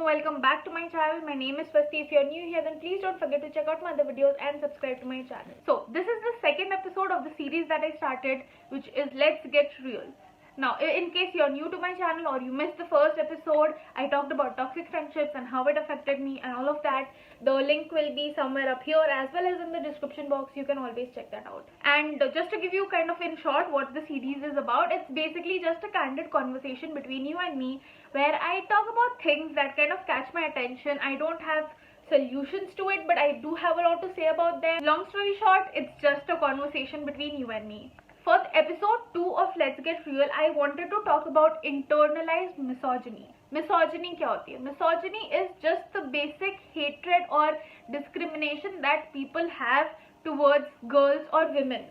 welcome back to my channel. My name is Swasti. If you're new here, then please don't forget to check out my other videos and subscribe to my channel. So this is the second episode of the series that I started, which is Let's Get Real. Now, in case you're new to my channel or you missed the first episode, I talked about toxic friendships and how it affected me and all of that. The link will be somewhere up here as well as in the description box. You can always check that out. And just to give you kind of in short what the series is about, it's basically just a candid conversation between you and me where I talk about things that kind of catch my attention. I don't have solutions to it, but I do have a lot to say about them. Long story short, it's just a conversation between you and me. For episode 2 of Let's Get Real, I wanted to talk about internalized misogyny. Misogyny क्या होती है? Misogyny is just the basic hatred or discrimination that people have towards girls or women,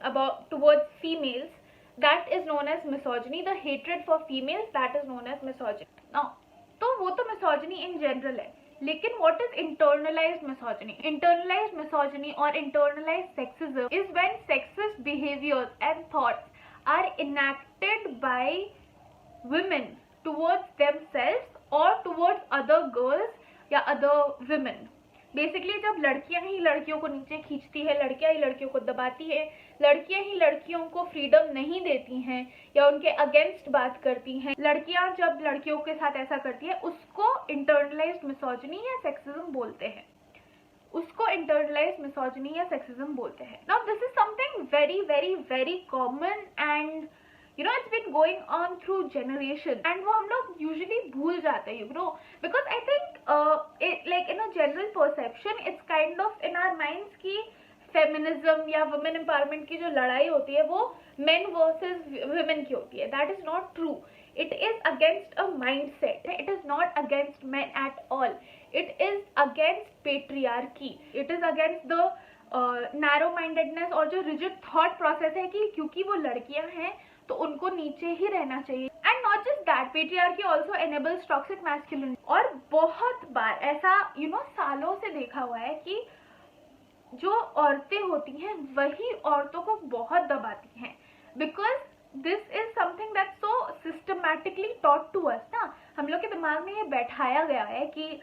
towards females. That is known as misogyny. The hatred for females, that is known as misogyny. Now, तो वो तो misogyny in general है. लेकिन what is internalized misogyny? Internalized misogyny or internalized sexism is when sexist behaviors and thoughts are enacted by women towards themselves or towards other girls या other women. Basically जब लड़कियां ही लड़कियों को नीचे खींचती है, लड़कियां ही लड़कियों को दबाती है, लड़कियां ही लड़कियों को फ्रीडम नहीं देती हैं या उनके अगेंस्ट बात करती हैं, लड़कियां जब लड़कियों के साथ ऐसा करती है, उसको इंटरनलाइज्ड मिसोजिनी या सेक्सिज्म बोलते हैं. उसको इंटरनलाइज्ड मिसोजिनी या सेक्सिज्म बोलते हैं. Now this is something very very very common and it's been going on through generation and वो हम लोग usually भूल जाते हैं, because I think like in a general perception it's kind of in our minds कि feminism या women empowerment की जो लड़ाई होती है वो men versus women की होती है. That is not true. It is against a mindset. It is not against men at all. It is against patriarchy. It is against the narrow mindedness और जो rigid thought process है कि क्योंकि वो लड़कियां हैं तो उनको नीचे ही रहना चाहिए. And not just that, patriarchy also enables toxic masculinity. और बहुत बार ऐसा सालों से देखा हुआ है कि जो औरतें होती हैं वही औरतों को बहुत दबाती हैं, because this is something that's so systematically taught to us ना. हम लोग के दिमाग में ये बैठाया गया है कि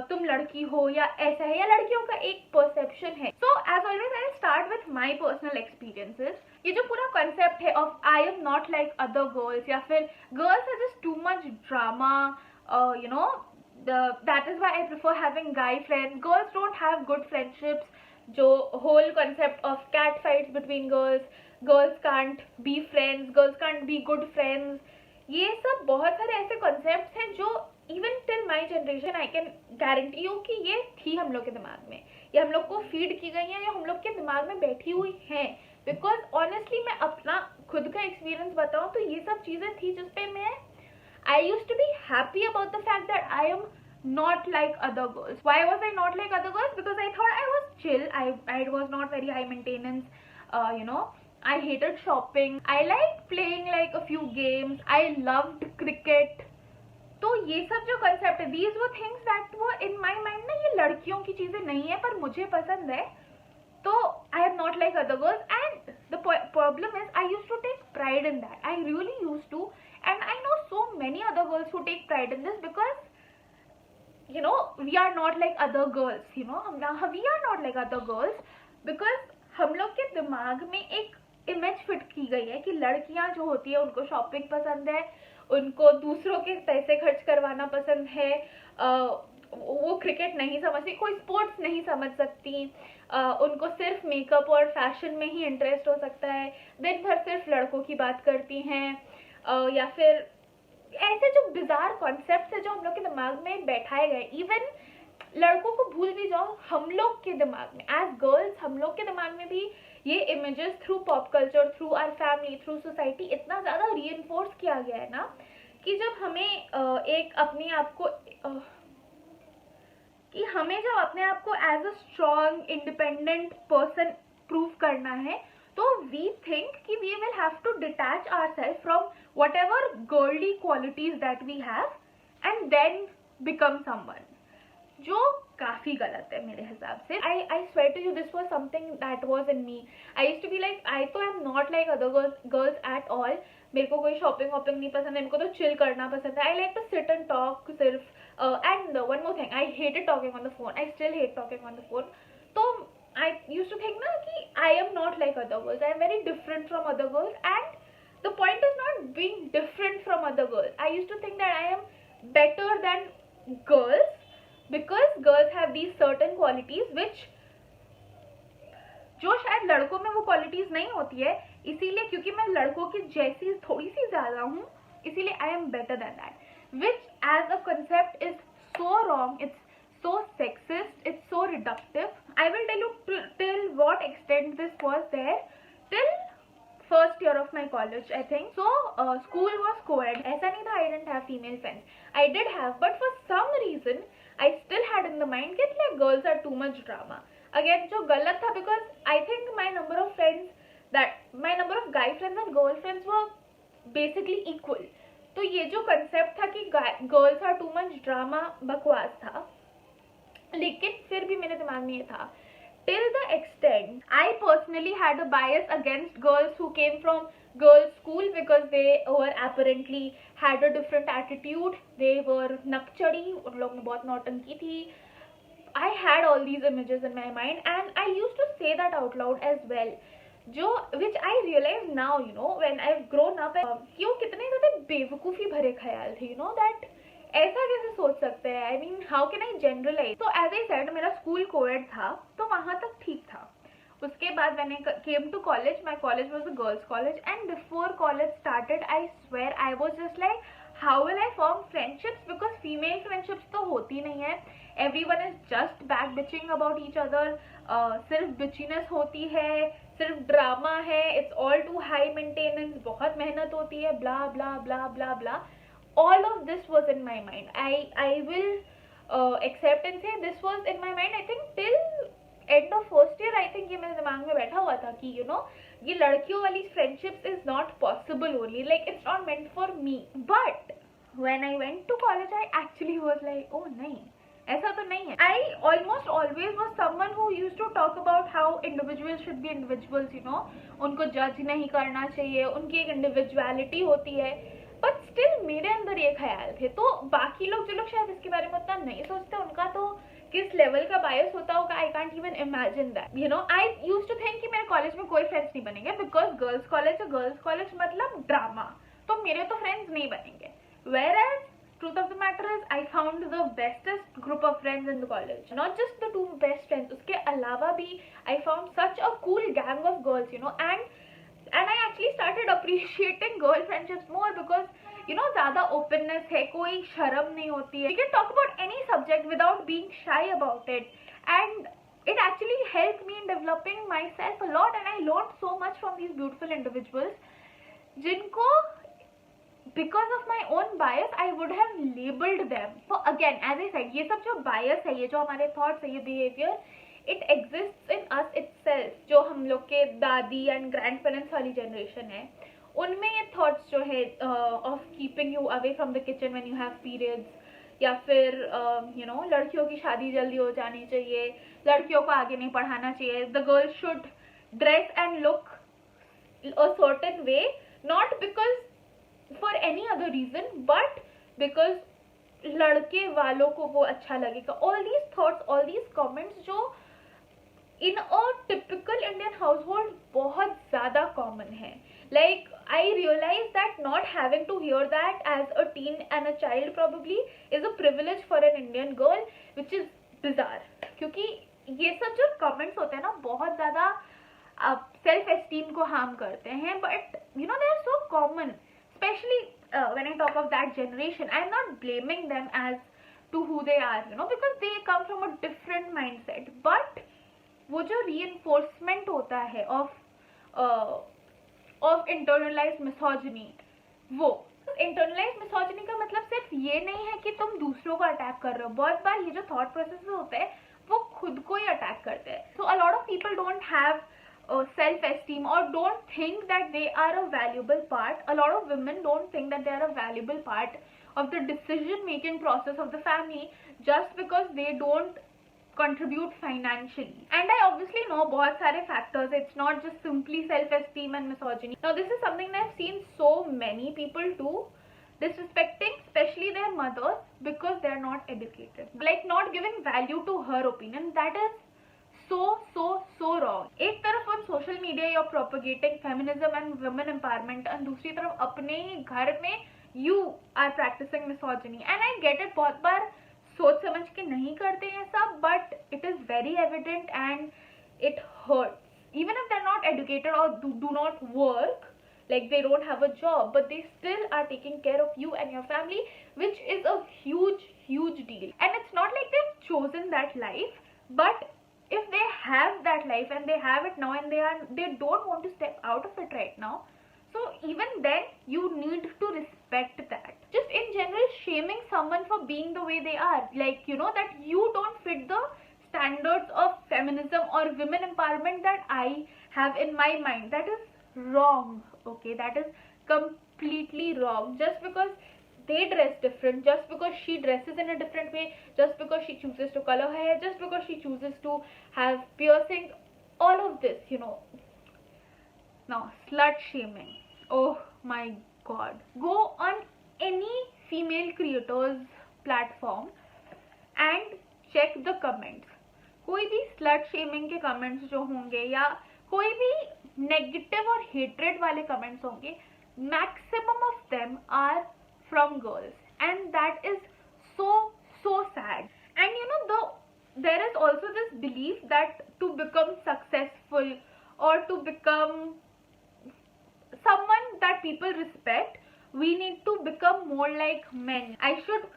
तुम लड़की हो या ऐसा है, या लड़कियों का एक परसेप्शन है. So as always I start with my personal experiences. ये जो पूरा कॉन्सेप्ट है of I am not like other girls या फिर girls are just too much drama, that is why I prefer having guy friends. Girls don't have good friendships. जो whole concept of cat fights between girls can't be friends, girls can't be good friends. ये सब बहुत सारे ऐसे concepts हैं जो even till my generation I can guarantee you कि ये थी हम लोग के दिमाग में, ये हम लोग को फीड की गई है या हम लोग के दिमाग में बैठी हुई हैं. बिकॉज ऑनेस्टली मैं अपना खुद का एक्सपीरियंस बताऊं तो ये सब चीजें थी जिसपे मैं I used to be happy about the fact that I am not like other girls. Why was I not like other girls? Because I thought I was chill. I was not very high maintenance. I hated shopping. I liked playing like a few games. I loved cricket. तो ये सब जो concept है, these were things that were in my mind ना, ये लड़कियों की चीजें नहीं है पर मुझे पसंद है, तो I am not like other girls. And the problem is I used to take pride in that. I really used to, and I know so many other girls who take pride in this because we are not like other girls. we are not like other girls because हम लोग के दिमाग में एक image fit की गई है कि लड़कियां जो होती है उनको शॉपिंग पसंद है, उनको दूसरों के पैसे खर्च करवाना पसंद है, वो क्रिकेट नहीं समझती, कोई स्पोर्ट्स नहीं समझ सकती, उनको सिर्फ मेकअप और फैशन में ही इंटरेस्ट हो सकता है, दिन भर सिर्फ लड़कों की बात करती हैं, या फिर ऐसे जो बिजार कॉन्सेप्ट्स है जो हम लोग के दिमाग में बैठाए गए. इवन लड़कों को भूल भी जाओ, हम लोग के दिमाग में एज गर्ल्स, हम लोग के दिमाग में भी ये images through pop culture, through our family, through society इतना ज्यादा रीइंफोर्स किया गया है ना कि जब हमें एक अपने आप को जब अपने आप को as a strong independent person prove करना है, तो वी थिंक कि we will have to detach ourselves from whatever girly qualities that we have and then become someone. जो काफी गलत है मेरे हिसाब से. I swear to you, this was something that was in me. I used to be like, I तो am not like other girls at all. मेरे को कोई शॉपिंग वॉपिंग नहीं पसंद है, मेरे को तो चिल करना पसंद है. I like to sit and talk सिर्फ. And one more thing, I hated talking on the phone. I still hate talking on the phone. तो I used to think ना कि I am not like other girls. I am very different from other girls, and the point is not being different from other girls. I used to think that I am better than girls because girls have these certain qualities which जो शायद लड़कों में वो qualities नहीं होती है, इसीलिए क्योंकि मैं लड़कों की जैसी थोड़ी सी ज्यादा हूँ, इसीलिए I am better than that, which as a concept is so wrong, it's so sexist, it's so reductive. I will tell you till what extent this was there till first year of my college, I think. So school was co-ed. ऐसा नहीं था I didn't have female friends. I did have, but for some reason I still had in the mind that like girls are too much drama. Again, जो गलत था, because I think my number of guy friends and girl friends were basically equal. तो ये जो concept था कि girls are too much drama बकवास था. लेकिन फिर भी मेरे दिमाग में ये था, till the extent I personally had a bias against girls who came from girls school because they were apparently had a different attitude, they were नकचड़ी, उन लोग में बहुत नौटंकी थी. I had all these images in my mind and I used to say that out loud as well, जो which I realize now, you know, when I've grown up, कि वो कितने ज़्यादा बेवकूफ़ी भरे ख्याल थे, you know, that ऐसा कैसे सोच सकते हैं. I mean how can I generalize. तो एज आई सेड, मेरा स्कूल कोएड था, तो वहां तक ठीक था. उसके बाद when I came to college, my college was a girls college, and before college started I swear I was just like how will I form friendships, because female friendships तो होती नहीं है. Everyone is just back bitching about each other. सिर्फ bitchiness होती है, सिर्फ drama है, it's all too high maintenance, बहुत मेहनत होती है, ब्ला ब्ला ब्ला ब्ला ब्ला. All of this was in my mind. I will accept and say this was in my mind. I think till end of first year, I think ये मेरे दिमाग में बैठा हुआ था कि you know ये लड़कियों वाली friendships is not possible only, like it's not meant for me. But when I went to college, I actually was like, oh नहीं, ऐसा तो नहीं है. I almost always was someone who used to talk about how individuals should be individuals, you know, उनको judge नहीं करना चाहिए, उनकी एक individuality होती है. बट स्टिल मेरे अंदर ये ख्याल थे. तो बाकी लोग जो लोग शायद इसके बारे में उतना नहीं सोचते, उनका तो किस लेवल का बायस होता होगा, I can't even imagine that. You know, I used to think कि मेरे कॉलेज में कोई फ्रेंड्स नहीं बनेंगे बिकॉज गर्ल्स कॉलेज मतलब ड्रामा, तो मेरे तो फ्रेंड्स नहीं बनेंगे. Whereas truth of the matter is I found the bestest group of friends in the college, not just the two best friends, उसके अलावा भी I found such a cool gang of girls, you know, and I actually started appreciating girl friendships more because you know ज़्यादा openness है, कोई शर्म नहीं होती है. We can talk about any subject without being shy about it, and it actually helped me in developing myself a lot, and I learned so much from these beautiful individuals जिनको because of my own bias I would have labeled them. So again, as I said, ये सब जो bias है, ये जो हमारे thoughts है, ये behavior, it exists in us itself. जो हम लोग के दादी and grandparents वाली generation है, उनमें ये thoughts जो है of keeping you away from the kitchen when you have periods, या फिर you know लड़कियों की शादी जल्दी हो जानी चाहिए, लड़कियों को आगे नहीं पढ़ाना चाहिए, the girl should dress and look a certain way, not because for any other reason but because लड़के वालों को वो अच्छा लगेगा. All these thoughts, all these comments जो in a typical Indian household बहुत ज़्यादा common है. Like I realized that not having to hear that as a teen and a child probably is a privilege for an Indian girl, which is bizarre. क्योंकि ये सब जो comments होते हैं ना, बहुत ज़्यादा self esteem को harm करते हैं, but you know they are so common. Especially when I talk of that generation, I am not blaming them as to who they are, you know, because they come from a different mindset. But वो जो reinforcement होता है of internalized misogyny, वो internalized misogyny का मतलब सिर्फ ये नहीं है कि तुम दूसरों को अटैक कर रहे हो. बहुत बार ये जो thought processes होते हैं वो खुद को ही अटैक करते हैं. So a lot of people don't have self-esteem or don't think that they are a valuable part. A lot of women don't think that they are a valuable part of the decision-making process of the family just because they don't contribute financially. And I obviously know बहुत सारे factors. It's not just simply self-esteem and misogyny. Now this is something that I've seen so many people do, disrespecting especially their mothers because they're not educated, like not giving value to her opinion. That is so wrong. एक तरफ on social media you're propagating feminism and women empowerment, and दूसरी तरफ अपने ही घर में you are practicing misogyny. And I get it, बहुत बार सोच समझ के नहीं करते हैं सब, but it is very evident and it hurts. Even if they're not educated or do not work, like they don't have a job, but they still are taking care of you and your family, which is a huge deal. And it's not like they've chosen that life, but if they have that life and they have it now and they don't want to step out of it right now, so even then you need to respect that. Just in general, shaming someone for being the way they are, like that you don't fit the standards of feminism or women empowerment that I have in my mind, that is wrong. Okay, that is completely wrong. Just because they dress different, just because she dresses in a different way, just because she chooses to color her hair, just because she chooses to have piercing, all of this, Now, slut shaming, oh my god. Go on any female creators platform and check the comments. कोई भी slut shaming के comments जो होंगे या कोई भी negative और hatred वाले comments होंगे, maximum of them are from girls, and that is so sad. And there is also this belief that to become successful or to become someone that people respect, we need to become more like men. I should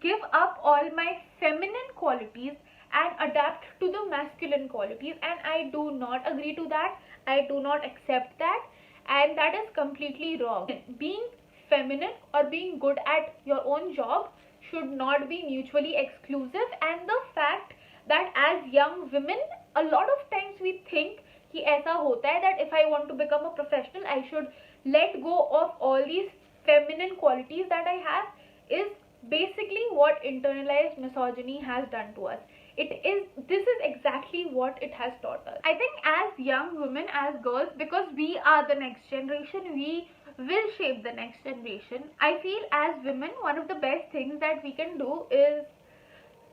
give up all my feminine qualities and adapt to the masculine qualities, and I do not agree to that. I do not accept that, and that is completely wrong. Being feminine or being good at your own job should not be mutually exclusive. And the fact that as young women, a lot of times we think कि ऐसा होता है that if I want to become a professional, I should let go of all these feminine qualities that I have, is basically what internalized misogyny has done to us. This is exactly what it has taught us. I think as young women, as girls, because we are the next generation, we will shape the next generation. I feel as women, one of the best things that we can do is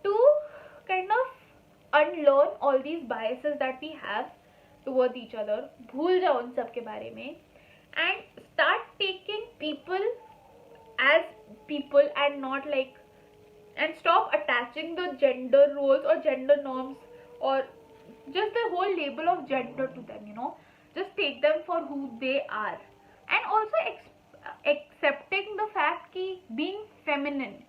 to kind of unlearn all these biases that we have towards each other, भूल जाओ उन सब के बारे में, and start taking people as people and not like, and stop attaching the gender roles or gender norms or just the whole label of gender to them, just take them for who they are. And also accepting the fact कि being feminine,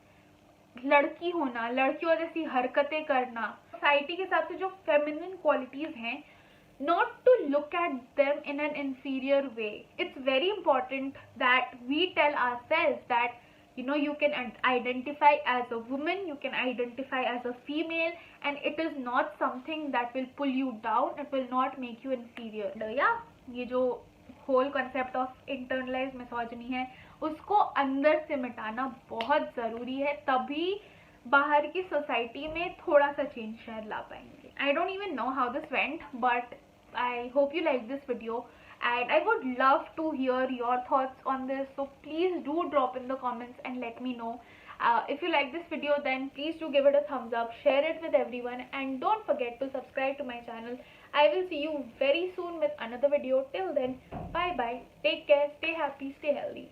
लड़की होना, लड़कियों जैसी हरकतें करना, society के हिसाब से जो feminine qualities हैं, not to look at them in an inferior way. It's very important that we tell ourselves that you can identify as a woman, you can identify as a female, and it is not something that will pull you down, it will not make you inferior. Yeah, ये जो whole concept of internalized misogyny है, उसको अंदर से मिटाना बहुत ज़रूरी है, तभी बाहर की सोसाइटी में थोड़ा सा चेंज शायद ला पाएंगे. I don't even know how this went, but I hope you like this video, and I would love to hear your thoughts on this, so please do drop in the comments and let me know. If you like this video, then please do give it a thumbs up, share it with everyone, and don't forget to subscribe to my channel. I will see you very soon with another video. Till then, bye bye, take care, stay happy, stay healthy.